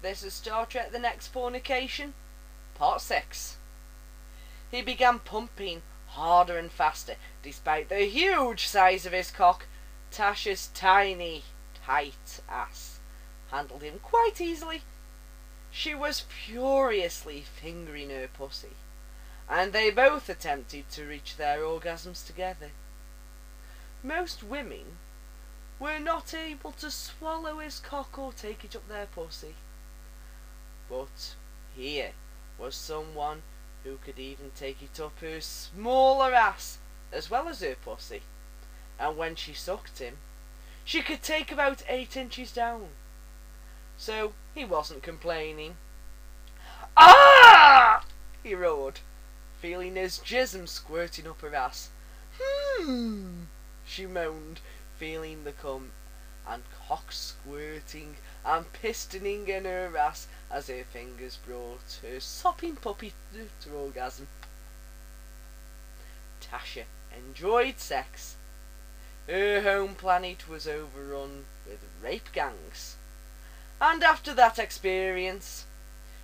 This is Star Trek The Next Fornication, Part 6. He began pumping harder and faster. Despite the huge size of his cock, Tasha's tiny, tight ass handled him quite easily. She was furiously fingering her pussy, and they both attempted to reach their orgasms together. Most women were not able to swallow his cock or take it up their pussy. But here was someone who could even take it up her smaller ass as well as her pussy, and when she sucked him, she could take about 8 inches down. So he wasn't complaining. "Ah!" he roared, feeling his jism squirting up her ass. She moaned, feeling the cum and cock squirting and pistoning in her ass as her fingers brought her sopping puppy to orgasm. Tasha enjoyed sex. Her home planet was overrun with rape gangs, and after that experience,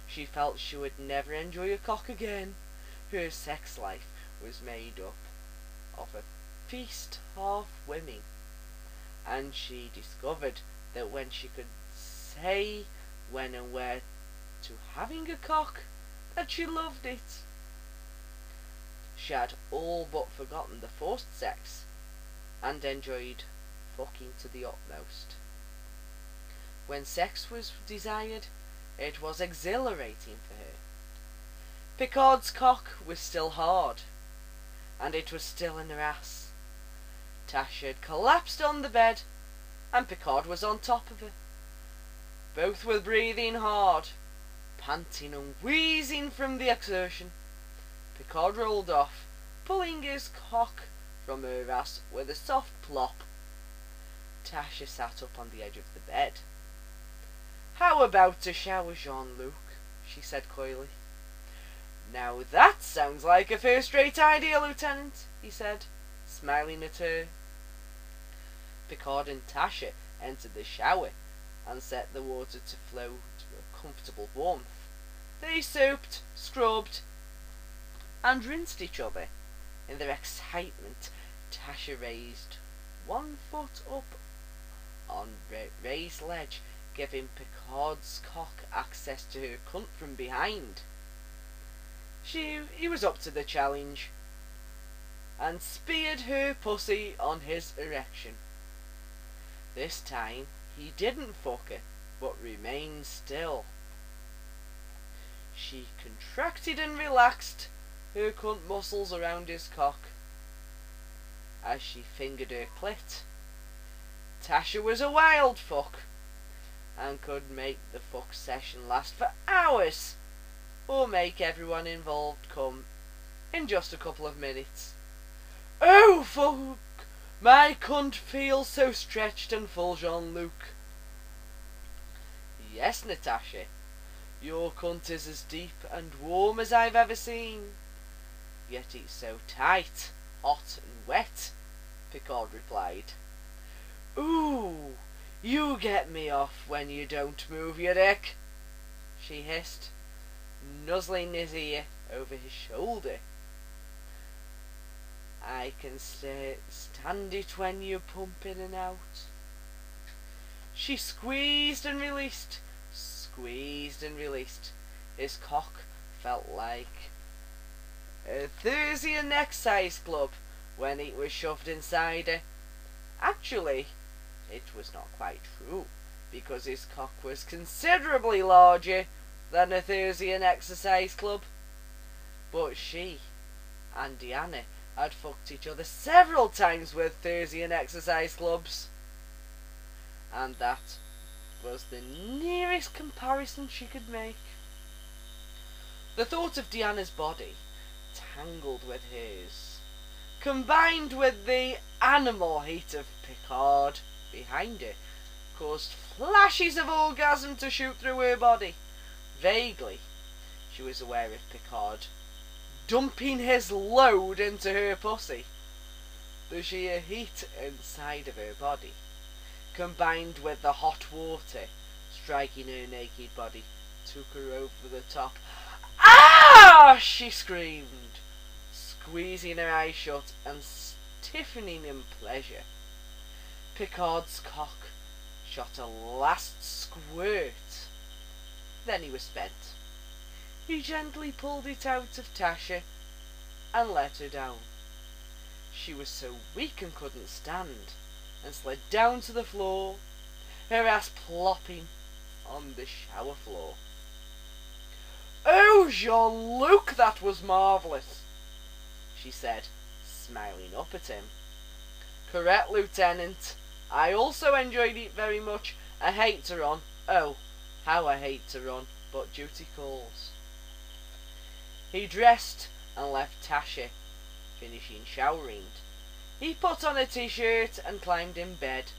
she felt she would never enjoy a cock again. Her sex life was made up of a feast half women, and she discovered that when she could say when and where to having a cock, that she loved it. She had all but forgotten the forced sex and enjoyed fucking to the utmost. When sex was desired, it was exhilarating for her. Picard's cock was still hard, and it was still in her ass. Tasha had collapsed on the bed, and Picard was on top of her. Both were breathing hard, panting and wheezing from the exertion. Picard rolled off, pulling his cock from her ass with a soft plop. Tasha sat up on the edge of the bed. "How about a shower, Jean-Luc?" she said coyly. "Now that sounds like a first-rate idea, Lieutenant," he said, smiling at her. Picard and Tasha entered the shower and set the water to flow to a comfortable warmth. They soaped, scrubbed, and rinsed each other. In their excitement, Tasha raised one foot up on raised ledge, giving Picard's cock access to her cunt from behind. He was up to the challenge, and speared her pussy on his erection. This time, he didn't fuck her, but remained still. She contracted and relaxed her cunt muscles around his cock as she fingered her clit. Tasha was a wild fuck, and could make the fuck session last for hours, or make everyone involved come in just a couple of minutes. "Oh fuck! My cunt feels so stretched and full, Jean-Luc." "Yes, Natasha, your cunt is as deep and warm as I've ever seen. Yet it's so tight, hot and wet," Picard replied. "Ooh, you get me off when you don't move your dick," she hissed, nuzzling his ear over his shoulder. "I can stand it when you pump in and out." She squeezed and released, squeezed and released. His cock felt like a Thursday exercise club when it was shoved inside her. Actually, it was not quite true, because his cock was considerably larger than a Thursday exercise club. But she and Deanna had fucked each other several times with Thursday exercise clubs, and that was the nearest comparison she could make. The thought of Deanna's body tangled with hers, combined with the animal heat of Picard behind her, caused flashes of orgasm to shoot through her body. Vaguely, she was aware of Picard dumping his load into her pussy. The sheer heat inside of her body, combined with the hot water striking her naked body, took her over the top. "Ah!" she screamed, squeezing her eyes shut and stiffening in pleasure. Picard's cock shot a last squirt. Then he was spent. He gently pulled it out of Tasha and let her down. She was so weak and couldn't stand, and slid down to the floor, her ass plopping on the shower floor. "Oh, Jean-Luc, that was marvellous," she said, smiling up at him. "Correct, Lieutenant. I also enjoyed it very much. I hate to run. Oh, how I hate to run, but duty calls." He dressed and left Tasha, finishing showering. He put on a t-shirt and climbed in bed,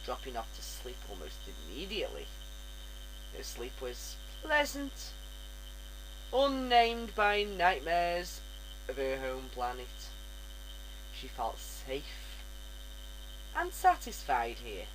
dropping off to sleep almost immediately. Her sleep was pleasant, unnamed by nightmares of her home planet. She felt safe and satisfied here.